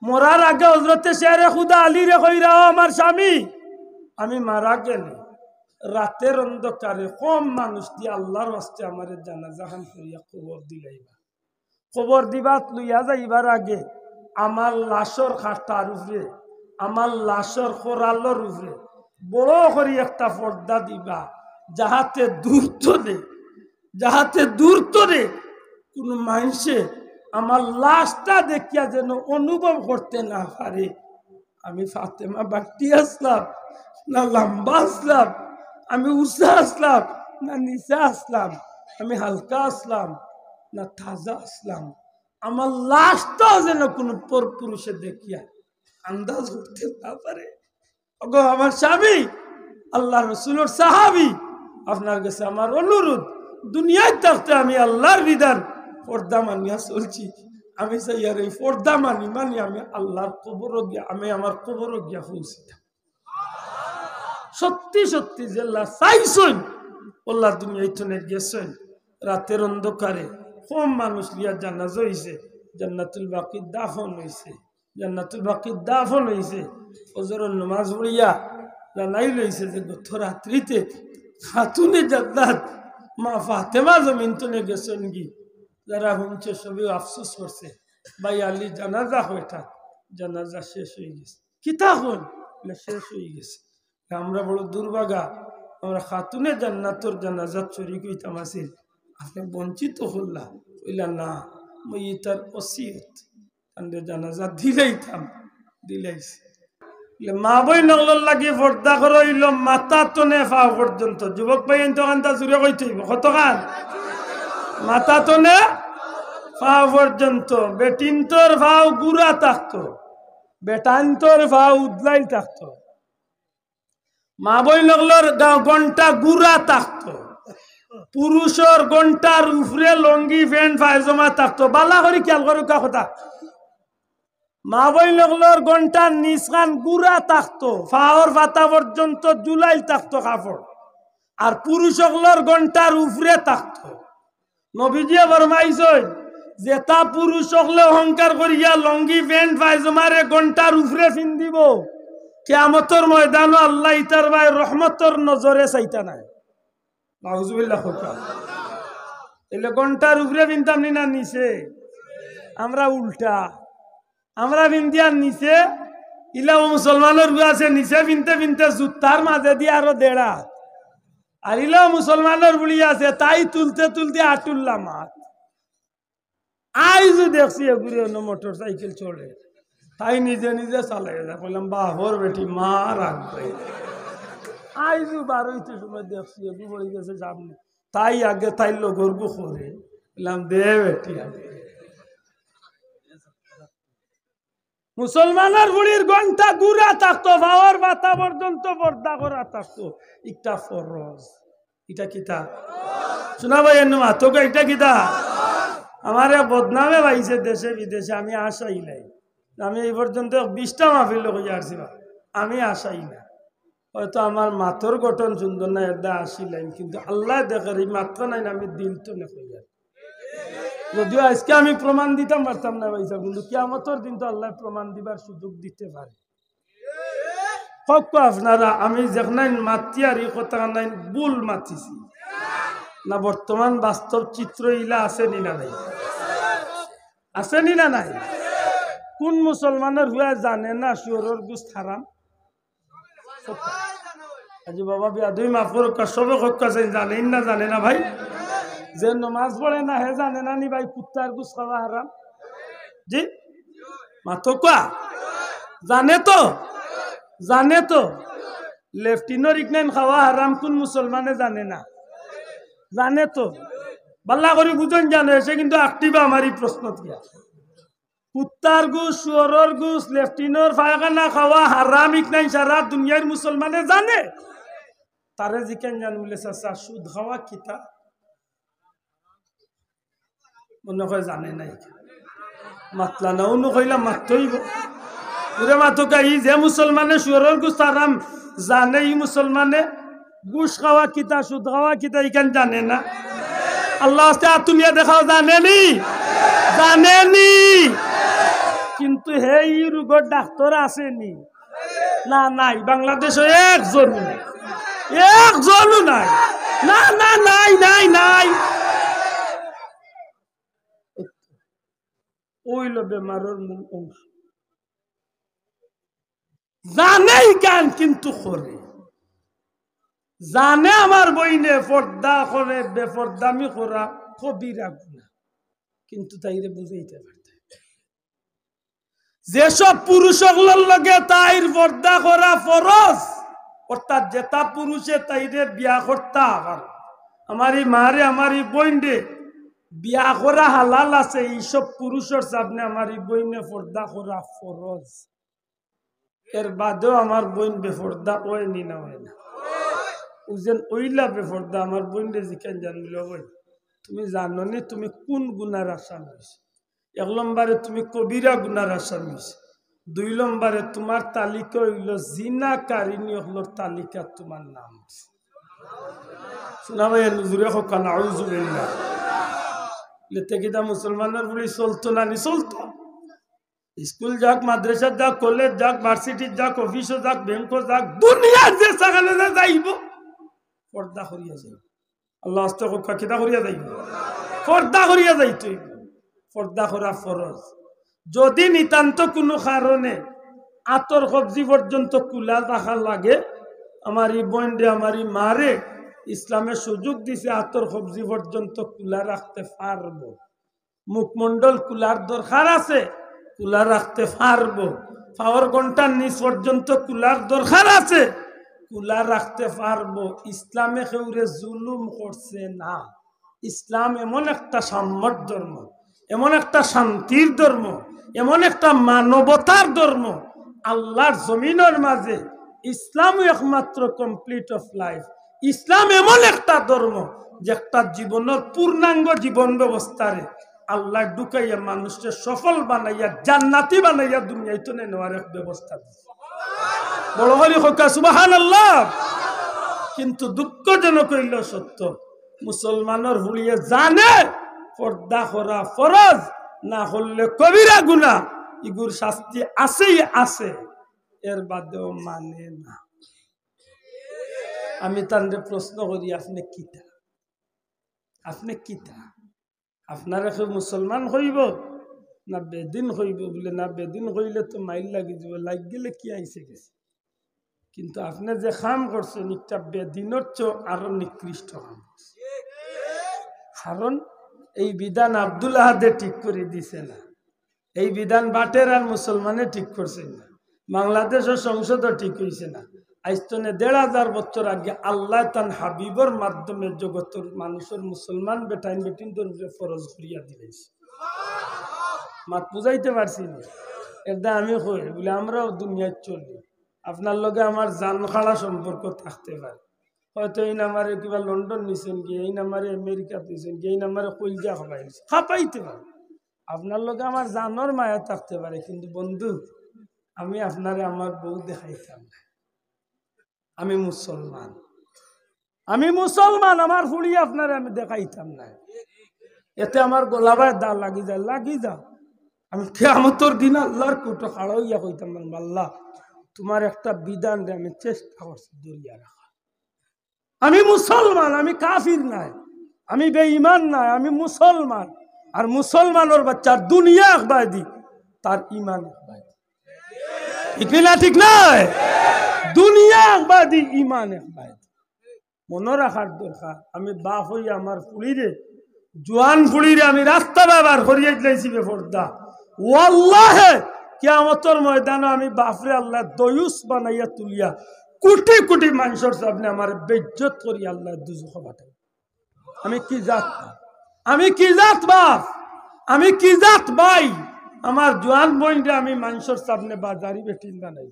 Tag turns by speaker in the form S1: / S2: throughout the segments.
S1: মরার আগে হজরতে শেরে খুদা আলী রে কইরা আমার স্বামী আমি মারা গেলে রাতের অন্ধকারে কম মানুষ দিয়ে আল্লাহর হস্তে আমার জানাজা খান করিয়া কবর দিলাইবা কবর দিবাত লইয়া যাইবার আগে আমার লাশর খাটার উপরে আমার লাশর কোরালোর উপরে বড় করে একটা পর্দা দিবা যাহাতে দূরত্ব রে কোন মানুষে আমার লাশটা দেখিয়া যেন অনুভব করতে না পারে আমি ফাতেমা বাটি আসলাম না লম্বা আসলাম, আমি উষা আসলাম না নিচা আসলাম, আমি হালকা আসলাম না তাজা আসলাম। আমার লাশটাও যেন কোনো পরপুরুষে দেখিয়া আন্দাজ করতে না পারে। ওগো আমার স্বামী, আল্লাহ রসুলের সাহাবী, আপনার কাছে আমার অনুরোধ, দুনিয়ায় থাকতে আমি আল্লাহর বিধান পর্দা মানিয়া চলছি। আমি চাই আর এই পর্দা মানি আমি আল্লাহর কবরও গিয়া আমি আমার কবরও গিয়া পৌঁছিতাম। সত্যি সত্যি যে আল্লাহ চাইছেন আল্লাহ দুনিয়ায় টনে গেছেন রাতের অন্ধকারে কম মানুষ লিয়া জানাজা হইছে, জান্নাতুল বাকির দাফন হইছে, জান্নাতুল বাকির দাফন হইছে। ফজরের নামাজ পড়িয়া জানাই লইছে যে গত রাত্রিতে খাতুনে জান্নাত মা ফাতেমা জমিন টনে গেছেন কি। যারা শুনছে সবই আফসোস করছে, ভাই আলী জানাজা হইতা জানাজা শেষ হয়ে গেছে। কিতা হল শেষ হয়ে গেছে। আমরা বড় দুর্ভাগা, আমরা খাতুনে জান্নাতর জানাজাত শরীক হইতাম আসিল, আপনি বঞ্চিত হল্লা কইলা না মই তার ওসিয়ত তান্ডে জানাজা দিলাইছে। মা বই নগলর লাগে পর্দা করে হইল মাথা তনে ফাও পর্যন্ত। যুবক ভাই তখনটা জুড়ে কইতে হইব কতখান মাথা তনে ফাও পর্যন্ত। বেটিন্তর ফাও গুড়া থাকতো, বেটান্তর ফাও উদলাই থাকতো, মা বই লগলর গন্টা গুড়া থাকতো, পুরুষের গন্টার উপরে লঙ্গি প্যান্ট পায়জামা থাকতো। বালা করে খেয়াল করো কথা, মা বই লগলর গন্টার নিচখান গুড়া থাকতো, ফাওর পাতা পর্যন্ত জুলাই থাকতো কাপড়, আর পুরুষগুলোর গন্টার উপরে থাকতো। নবীজিয়ে ফরমাইছেন যে তা পুরুষ সকলে অহংকার করিয়া লঙ্গি প্যান্ট পায়জামারে গন্টার উপরে ফিন্দিব, কিয়ামতের ময়দানও আল্লাহ ইতার ভাই রহমতর নজরে চাইতা নাই। নাউজুবিল্লাহ। এলে ঘন্টার উপরে বিনতাম নি না নিচে? আমরা উল্টা, আমরা বিন্দিয়ার নিচে ইলা মুসলমানের আছে নিচে বিনতে জুতার মাঝে দিয়ে আরো দেড়া, আর ইলা মুসলমানের বুড়ি আছে তাই তুলতে আটুল্লা মাত। আইজু দেখছি এগুলি অন্য মোটর সাইকেল চলে, তাই নিজে চালাই যা বললাম বাহর বেটি মা রাখবে। আইজু বারোইতে সময় দেখছি এগু পড়ে গেছে সামনে, তাই আগে তাই গর্বু করে বললাম দে বেটি। মুসলমানের বুড়ির ঘন্টা গুড়া থাকতো, ভাওয়ার বাতা পর্যন্ত পর্দা করা থাকতো। ইটা ফরজ, এটা কিতা শোনা ভাই এন্ন মাতকা, এটা কিতা আমার বদনামে পাইছে দেশে বিদেশে। আমি আশাই নাই, আমি এই পর্যন্ত 20টা মাহফিল হয়ে আসছি, আমি আশাই না। হয়তো আমার মাথর গঠন সুন্দর না এদা আসিলাম, কিন্তু আল্লাহ দেখার এই মাত্র নাই না আমি দিল তো নেই। যদিও আজকে আমি প্রমাণ দিতাম পারতাম না ভাইসা, কিন্তু কিয়ামতের দিন তো আল্লাহ প্রমাণ দিবার সুযোগ দিতে পারে। আপনারা আমি যেখানে মাতি আর এই কথা নাই ভুল মাতিছি না, বর্তমান বাস্তব চিত্র ইলা আছে নি না নাই? আছে নি না নাই? কোন মুসলমানের হুয়া জানে না শুয়োরের গোশত হারাম? আজি বাবা বিয়া দুই মাফ করুক, সবে জানে না ভাই? যে নমাজ পড়ে না হে জানে না নি ভাই কুত্তার গোশত খাওয়া হারাম? জি মাতো কোয়া জানে তো লেফটিনের ইকনাইন খাওয়া হারাম কোন মুসলমানে জানে না? জানে তো, বাল্লা করে বুঝন জানে সে, কিন্তু আকটিবা আমারই প্রশ্ন দিয়া কুত্তার গোশ শুয়োরের গোশ লেফটিনের পায়খানা খাওয়া হারাম ইকনাইন সারা দুনিয়ার মুসলমানে জানে। তারে জিকেন জান বলে চাচা সুদ খাওয়া কিতা মনে হয় জানে নাই, মাতলা না অন্য কইলা মাতইব পুরে মাতকা। ই যে মুসলমানে শুয়োরের গোশ হারাম জানে, ই মুসলমানে গোশ খাওয়া কিতা সুদ খাওয়া কিতা ইখান জানে না। আল্লাহ তুলিয়া দেখাও জানেনি? কি কিন্তু এই রোগের ডাক্তার আসেনি না নাই বাংলাদেশে একজনও নাই একজনও নাই না না নাই নাই নাই ওইল বেমারের মূল অংশ জানেই জ্ঞান কিন্তু করে জানে আমার বইনে পর্দা করে বেপর্দামি করা কবিরা গুনাহ কিন্তু তাইরে বুঝাইতে পারতে যেসব পুরুষগুলোর লগে তাইর পর্দা করা ফরজ অর্থাৎ যেটা পুরুষে তাইরে বিয়া করতা আবার আমারই মারে আমারই বইনে বিয়া করা হালাল আছে এইসব পুরুষের সামনে আমারই বইনে পর্দা করা ফরজ এর বাদেও আমার বইন বেপর্দা হয়নি না হয় না উজেন ওইলা বেপর্দা আমার বইনে জিখান জানবিল বই তুমি জানো নি তুমি কোন গুনার আসামি হয়েছে 1 নম্বরে তুমি কবিরা গুনার আসামি হয়েছে 2 নম্বরে তোমার তালিকা হইল জিনাকারিনী হলোর তালিকা তোমার নাম শোনা ভাই নুজুরে হকা নাউজুবিল্লাহ লেতে কিটা মুসলমানের বলি চলতো না নি চলতো স্কুল যাক মাদ্রাসা যাক কলেজ যাক ভার্সিটি যাক অফিসে যাক ব্যাংকো যাক দুনিয়ার যে সাগালে যাইব পর্দা করিয়া যাইব আল্লাহ আস্তে কথা কিটা করিয়া যাইব পর্দা করিয়া যাইতো পর্দা করা ফরজ যদি নিতান্ত কোনো কারণে আতর সবজি পর্যন্ত কুলা রাখা লাগে আমার এই বন্ডে আমার এই মারে ইসলামের সুযোগ দিছে আতর সবজি পর্যন্ত কুলা রাখতে পারবো মুখমণ্ডল কুলার দরকার আছে কুলা রাখতে পারবো পাওয়ার ঘন্টার নিচ পর্যন্ত কুলার দরকার আছে কুলা রাখতে পারবো ইসলামে কেউরে জুলুম করছে না ইসলাম এমন একটা সাম্যর ধর্ম এমন একটা শান্তির ধর্ম এমন একটা মানবতার ধর্ম আল্লাহর জমিনের মাঝে ইসলাম একমাত্র কমপ্লিট অফ লাইফ ইসলাম এমন একটা ধর্ম যে একটা জীবনের পূর্ণাঙ্গ জীবন ব্যবস্থারে আল্লাহ ঢুকাইয়া মানুষকে সফল বানাইয়া জান্নাতি বানাইয়া দুনিয়াতে নেওয়ার এক ব্যবস্থা দিচ্ছে বড় হরি হকা সুবহানাল্লাহ কিন্তু দুঃখজনক হইল সত্য মুসলমানের হুলিয়ে জানে পর্দা করা ফরজ না হলে কবিরা গুনাহ ইগুর শাস্তি আছেই আছে এর বাদেও মানে না আমি তান্ডে প্রশ্ন করি আপনি কিতা আপনারা কেউ মুসলমান হইব না বেদিন হইব বলে না বেদিন হইলে তো মাইল লাগি যাব লাগ গেলে কি আইসে গেছে কিন্তু আপনি যে কাম করছেন একটা বেদিনের চেয়ে আরো নিকৃষ্ট কাম করছে কারণ এই বিধান আব্দুল আহাদে ঠিক করে দিছে না এই বিধান বাটের আর মুসলমানে ঠিক করছে না বাংলাদেশের সংসদও ঠিক হয়েছে না আইস্তনে 1500 বছর আগে আল্লাহ তান হাবিবর মাধ্যমে জগতের মানুষের মুসলমান বেটাইন বেটিন দরজে ফরজ করিয়া দিয়েছে মাত বুঝাইতে পারছি না এটা আমি কই বলে আমরাও দুনিয়ায় চলি আপনার লগে আমার জান খাড়া সম্পর্ক থাকতে পারে হয়তো এই নাম্বারে কিবা লন্ডন নিছেন গিয়ে এই নাম্বারে আমেরিকা দিয়েছেন গিয়ে এই নাম্বারে কইজা খাপাইতে পারে আপনার লগে আমার জানর মায়া থাকতে পারে কিন্তু বন্ধু আমি আপনারে আমার বউ দেখাইতাম না আমি মুসলমান আমার ফুড়ি আপনারে আমি দেখাইতাম না এতে আমার গোলাবায় দা লাগি যা আমি কিয়ামতের দিন আল্লাহর কুটো খাড়া হইয়া কইতাম আল্লাহ তোমার একটা বিধান রে আমি চেষ্টা করছি দরিয়া রাখা আমি মুসলমান আমি কাফির নাই আমি বেঈমান নাই আমি মুসলমান আর মুসলমানের বাচ্চার দুনিয়া একবাদি তার ঈমান একবাদি ঠিক নয় দুনিয়া একবাদি ঈমান একবাদি মনে রাখার দরকার আমি বাপ হইয়া আমার ফুড়িরে জোয়ান ফুড়িরে আমি রাস্তা ব্যবহার করিয়ে দিয়েছি বেপর্দা ওয়াল্লাহে কিয়ামতের ময়দানে আমি বাপরে আল্লাহ দয়ুস বানাইয়া তুলিয়া কোটি কোটি মানুষের সামনে আমার বেইজ্জত করি আল্লাহ দুজখ পাঠাই আমি কি জাত বাপ আমি কি জাত ভাই আমার জোয়ান বইনরে আমি মানুষের সামনে বাজারি বেটিন বানাই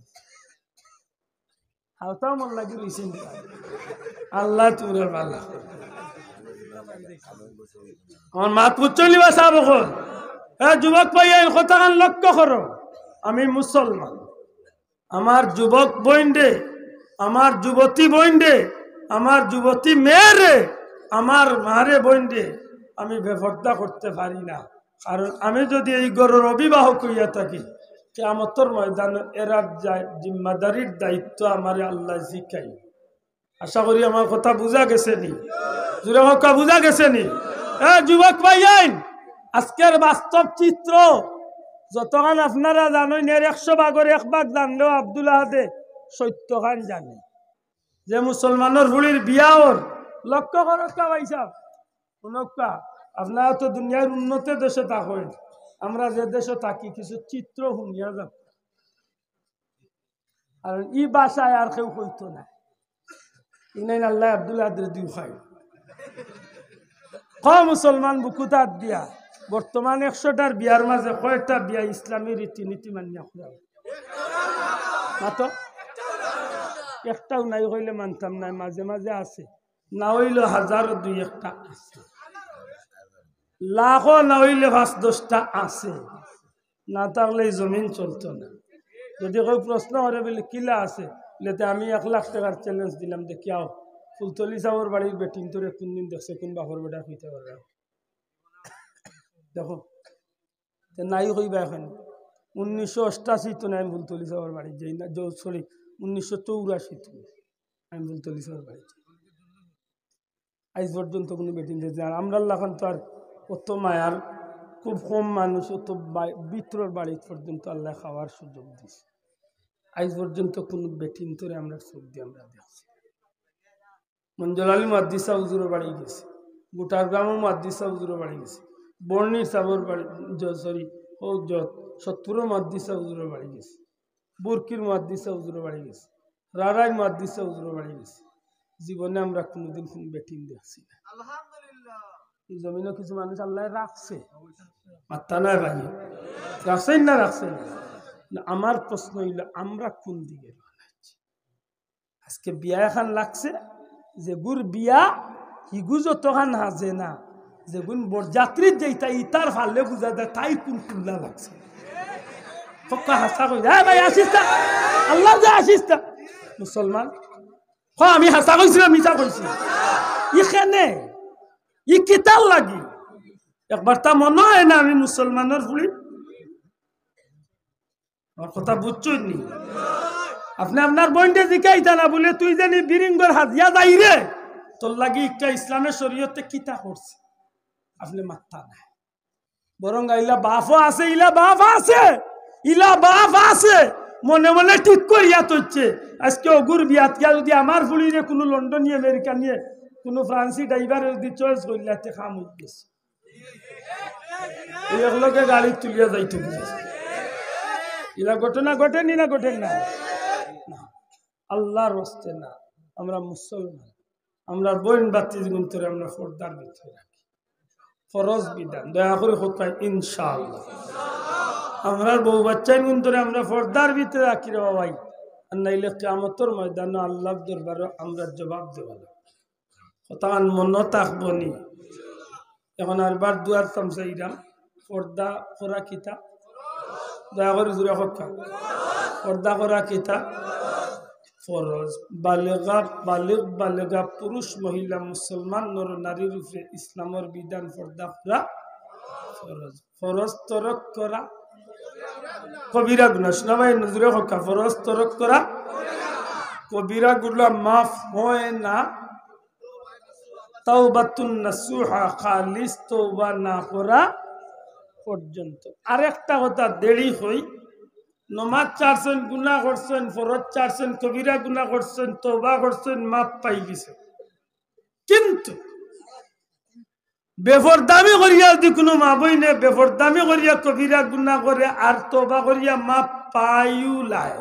S1: হালতাও মন লাগি রইছেন আল্লাহ তোরে ভালো আমার মাত পুচ্চলিবা সাহেব এখন যুবক ভাই এই কথাখান লক্ষ্য করো আমি মুসলমান আমার যুবক বইনরে আমার যুবতী বইনরে আমার যুবতী মেয়েরে আমার মারে বইনরে আমি বেপর্দা করতে পারি না কারণ আমি যদি এই গরুর অভিভাবক হইয়া থাকি কিয়ামতের ময়দানে এরার জিম্মাদারির দায়িত্ব আমার আল্লাহ জিকাই। আশা করি আমার কথা বুঝা গেছে নি? জুড়ে কথা বুঝা গেছে নি? যুবক ভাইয়াইন, আজকের বাস্তব চিত্র যতক্ষণ আপনারা জানেন এর 100 ভাগের 1 ভাগ জানলেও আব্দুল আহাদে 70 খান জানে যে মুসলমানের ভুলির বিয়াওর লক্ষ্য করক্কা ভাইসা শুনক্কা। আপনারা তো দুনিয়ার উন্নত দেশে থাকেন, আমরা যে দেশে থাকি কিছু চিত্র শুনিয়া যাব, আর ই বাসায় আর কেউ কইতো না। ইনাইন আল্লাহ আব্দুল আহাদের দিও খাই মুসলমান বুকুতার দিয়া বর্তমান 100টার বিয়ার মাঝে কয়েকটা বিয়া ইসলামী রীতিনীতি মানিয়া মাত্র একটাও নাই হইলে মানতাম না, মাঝে মাঝে আছে, না হইলে 1000 2-1টা আছে, লাখো না হইলে 5-10টা আছে, না থাকলে জমিন চলতো না। যদি কেউ প্রশ্ন করে বলে কিলা আছে, বলে আমি 1 লাখ টাকার চ্যালেঞ্জ দিলাম, দেখি আও ফুলতলি সাহর বাড়ির বেটিং তোরে কোনদিন দেখছে কোন বাপর বেটা হইতে পারে দেখো নাই হইবা। এখন 1988 তো আমি ফুলতলি সাহর বাড়ি যাই না, সরি 1984 তো আমি ফুলতলি সাহর বাড়ি আজ পর্যন্ত কোনো বেটিং দিয়েছে। আর আমরা লাখান তো আর অত মায়ার খুব কম মানুষ, অত ভিতরের বাড়ি পর্যন্ত আল্লাহ খাওয়ার সুযোগ দিয়েছে। আজ পর্যন্ত কোনো বেটিং তোরে আমরা চোখ দিয়ে আমরা দেখছি। মঞ্জুর আলী মুহাদ্দিস হুজুরের বাড়ি গেছে, গোটার গ্রামের মুহাদ্দিস হুজুরের বাড়ি গেছে, বর্ণির সাবর বাড়ি সরি সত্তরের মুহাদ্দিস হুজুরের বাড়ি গেছে, বুরকির মুহাদ্দিস হুজুরের বাড়ি গেছে, রারাই মুহাদ্দিস হুজুরের বাড়ি গেছে। জীবনে আমরা কোনোদিন কোনো বেটিং দেখছি না। এই জমিনে কিছু মানুষ আল্লাহ রাখছে, মাত্তা নাই ভাই রাখছেন না রাখছেন না। আমার প্রশ্ন হইল আমরা কোন দিকে আজকে বিয়া এখন লাগছে, যেগুর বিয়া হিগু যতখান হাজে না, যেগুন বরযাত্রীর যেটা ইতার ফালে বুঝা যায় তাই কোন কুল্লা লাগছে। হাসা কই ভাই আসিস না, আল্লাহ যা আসিস না মুসলমান। আমি হাসা কইছিলাম মিছা কইছি ইখানে ই কিতাল লাগি একবার তা মনে হয় না আমি মুসলমানের ফুলি। আমার কথা বুঝছই নি? আপনি আপনার বোনকে জিকাইতা না বলে তুই জানি বিরিঙ্গর হাজিয়া যাই রে তোর লাগি একটা ইসলামের শরীয়তে কিতা করছে, আপনি মাথা নাই। বরং ইলা বাফও আছে, ইলা বাপ আছে, ইলা বাপ আছে, মনে মনে ঠিক করিয়া তোচ্ছে আজকে অগুর বিয়াত গিয়া যদি আমার ফুলিরে কোনো লন্ডন আমেরিকা নিয়ে কোনো ফ্রান্সি ড্রাইভার যদি চয়েস করলে খাম হয়ে গেছে, এগুলোকে গাড়ি তুলিয়া যাইতে বুঝেছে। এরা ঘটনা ঘটেনি না ঘটেন না? আল্লাহর হস্তে না। আমরা মুসলমান, আমরা বইন বাতি গুন্তরে আমরা পর্দার ভিতরে রাখি, ফরজ বিধান দয়া করে হোক ইনশাআল্লাহ। আমরা বউ বাচ্চা গুন্তরে আমরা পর্দার ভিতরে রাখি রে বাবাই, আর নাইলে কিয়ামতের ময়দানে আল্লাহর দরবারে আমরা জবাব দেব না। কতক্ষণ মনে থাকবো নি? এখন আরবার দুয়ার তামসাইরাম পর্দা করা কিতা দয়া করে জুড়ে হকা পর্দা করা কিতা ফরজ। বালেগা বালেগ বালেগা পুরুষ মহিলা মুসলমান নর নারীর উপরে ইসলামের বিধান পর্দা করা ফরজ। ফরজ তরক করা কবিরা গুনাহ। শোনা ভাই নজরে হকা ফরজ তরক করা কবিরা গুনাহ মাফ হয় না তাওবাতুন নাসুহা, খালিস তওবা না করা পর্যন্ত। আরেকটা কথা দেরি হই, নমাজ চারছেন গুনাহ করছেন, ফরজ চারছেন, কবিরা গুনাহ করছেন, তওবা করছেন, মাপ পাই গেছে, কিন্তু বেফরদামি করিয়া যদি কোনো মা বইনে বেফরদামি করিয়া কবিরা গুনাহ করে আর তওবা করিয়া মাপ পাইও লাই,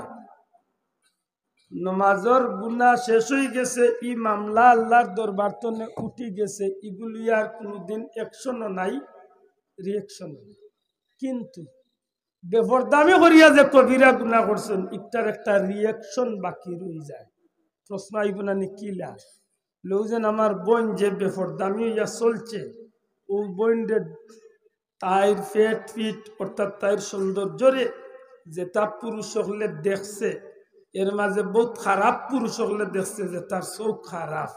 S1: নমাজর গুনাহ শেষ হয়ে গেছে, ই মামলা আল্লাহর দরবার তনে উঠি গেছে, এগুলি আর কোনোদিন অ্যাকশনও নাই, রিঅ্যাকশন। কিন্তু বেফরদামি করিয়া যে কবিরা গুনাহ করছেন একটার একটা রিঅ্যাকশন বাকি রয়ে যায়। প্রশ্ন আইব না কি লাভ লোকজন আমার বোন যে বেফরদামি হইয়া চলছে, ও বোনরে তাইর ফেট ফিট অর্থাৎ তাইর সৌন্দর্যরে যেটা পুরুষ হলে দেখছে, এর মাঝে বহুত খারাপ পুরুষ হলে দেখছে যে তার চোখ খারাপ।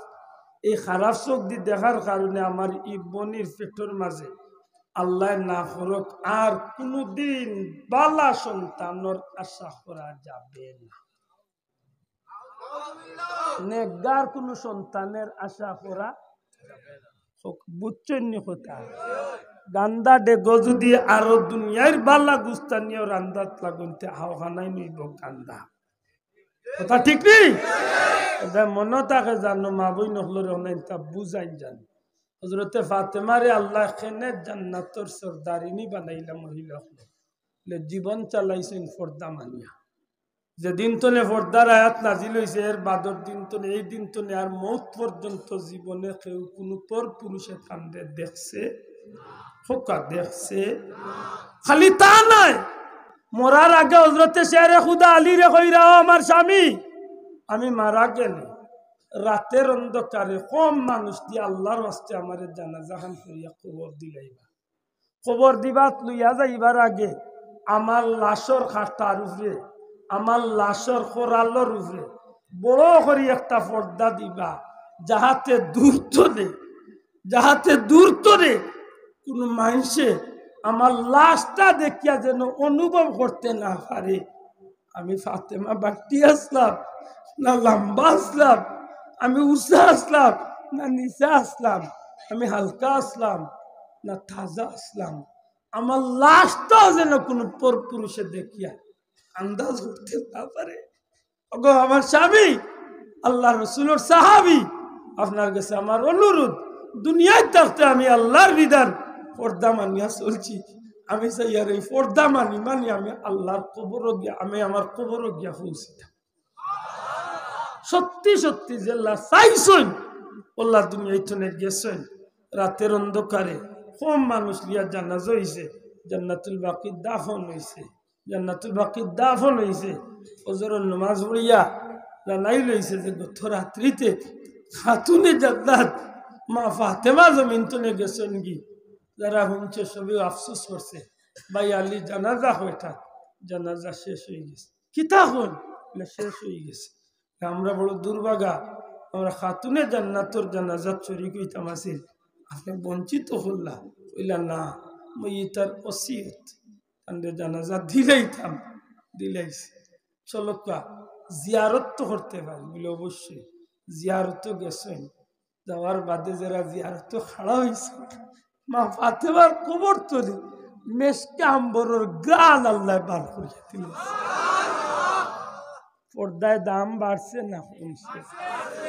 S1: এই খারাপ চোখ দিয়ে দেখার কারণে আমার ই বনির পেটের মাঝে আল্লাহ না ফরক আর কোনদিন বালা সন্তানের আশা করা যাবে না। নেকগার কোন সন্তানের আশা করা বুঝছেন কথা। গান্দা ডেগো যদি আরো দুনিয়ার বালা গুস্তানীয় রান্দাত লাগুনতে হাওখানাই নইব গান্দা। কথা ঠিক নেই? মনে থাকে জানো মা বই নহলোর অনেকটা বুঝাই জান। হযরতে ফাতেমারে আল্লাহ খেনে জান্নাতর সরদারিনী বানাইলা মহিলা হলে জীবন চালাইছেন পর্দা মানিয়া। যেদিন তনে পর্দার আয়াত নাজিল হয়েছে এর বাদর দিন তনে এই দিন তনে আর মৌত পর্যন্ত জীবনে কেউ কোনো পর পুরুষের কান্দে দেখছে ফোকা দেখছে। খালি তা নয়, মরার আগে হযরতে শেরে খুদা আলী রে কইরা আমার স্বামী আমি মারা গেলে রাতের অন্ধকারে কম মানুষ দিয়ে আল্লাহর হস্তে আমার জানাজা খান করিয়া কবর দিলাইবা। কবর দিবাত লইয়া যাইবার আগে আমার লাশর খাটার উপরে আমার লাশর খোরালোর উপরে বড় করে একটা পর্দা দিবা, যাহাতে দূর তরে কোন মানুষে আমার লাশটা দেখিয়া যেন অনুভব করতে না পারে আমি ফাতেমা বাড়তি আসলাম না লম্বা আসলাম, আমি উষা আসলাম না নিচা আসলাম, আমি হালকা আসলাম না তাজা আসলাম। আমার লাশটাও যেন কোনো পর পুরুষে দেখিয়া আন্দাজ করতে না পারে। ওগো আমার স্বামী, আল্লাহ রসুলের সাহাবী, আপনার কাছে আমার অনুরোধ, দুনিয়ায় থাকতে আমি আল্লাহর বিধান পর্দা মানিয়া চলছি। আমি চাই আর এই পর্দা মানি আমি আল্লাহর কবরও গিয়া আমি আমার কবরও গিয়া পৌঁছিতাম। সত্যি সত্যি জেলা চাইছেন আল্লাহ দুনিয়ায় তনে গেছেন রাতের অন্ধকারে কম মানুষ লিয়া জানাজা হইছে, জান্নাতুল বাকির দাফন হইছে, জান্নাতুল বাকির দাফন হইছে। ফজরের নামাজ পড়িয়া জানাই লইছে যে গত রাত্রিতে খাতুনে জান্নাত মা ফাতেমা জমিন তনে গেছেন কি। যারা শুনছে সবই আফসোস করছে ভাই আলী জানাজা হইতা, জানাজা শেষ হয়ে গেছে। কিতা হল শেষ হয়ে গেছে। আমরা বড় দুর্ভাগা, আমরা খাতুনে জান্নাতর জানাজাত শরীক হইতাম আসিল, আপনি বঞ্চিত হল্লা কইলা না মই তার ওসিয়ত তান্ডে জানাজা দিলাইতাম দিলাইছি। চলকা জিয়ারত তো করতে পারি বলে অবশ্যই জিয়ারত গেছেন, যাওয়ার বাদে যারা জিয়ারত খাড়া হয়েছে মা ফাতেমার কবর তলি মেসকে আম্বরের গান আল্লাহ বার করিয়া দিল। পর্দায় দাম বাড়ছে না কমছে,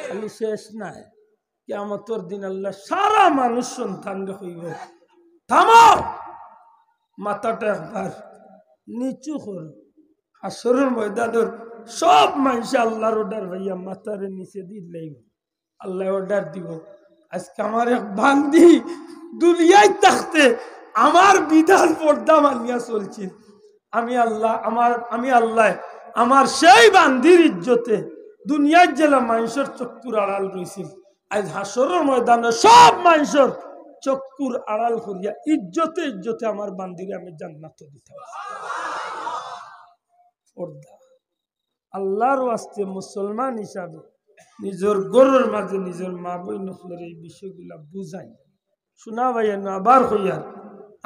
S1: খালি শেষ নাই কিয়ামতের দিন আল্লাহ সারা মানুষ সন্তান হইব থামো, মাথাটা একবার নিচু করো। হাসরের ময়দানের সব মানুষ আল্লাহর অর্ডার ভাইয়া মাথারে নিচে দিলেই আল্লাহ অর্ডার দিব আজকে আমার এক বান্দি দুনিয়ায় থাকতে আমার বিধান পর্দা মানিয়া চলছে। আমি আল্লাহ আমার সেই বান্দির ইজ্জতে দুনিয়ার জেলা মানুষের চক্ষুর আড়াল রয়েছিল, আজ হাসরের ময়দানে সব মানুষের চক্ষুর আড়াল করিয়া ইজ্জতে আমার বান্দিরে আমি জান্নাত দিতে পর্দা। আল্লাহর ওয়াস্তে মুসলমান হিসাবে নিজের গরুর মাঝে নিজের মা বই নফলের এই বিষয়গুলা বুঝাই শোনা ভাইয়া না আবার হইয়ার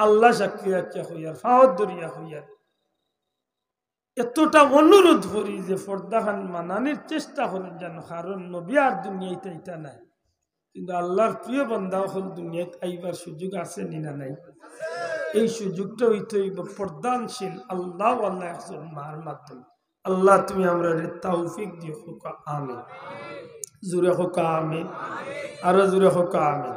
S1: আল্লাহ সাক্ষী রাখিয়া হইয়ার ফাওয়াত দরিয়া হইয়ার এতটা অনুরোধ করি যে পর্দা খান মানানির চেষ্টা করেন যেন, কারণ নবী আর দুনিয়াতে এটা নাই, কিন্তু আল্লাহর প্রিয় বান্দা হল দুনিয়াতে আইবার সুযোগ আছে নিনা নাই। এই সুযোগটা হইতে হইব পর্দানশীল আল্লাহ আল্লাহ একজন মার মাধ্যমে। আল্লাহ তুমি আমরা তৌফিক দিও, হোক আমিন। জোরে হোক আমিন, আরো জোরে হোক আমিন।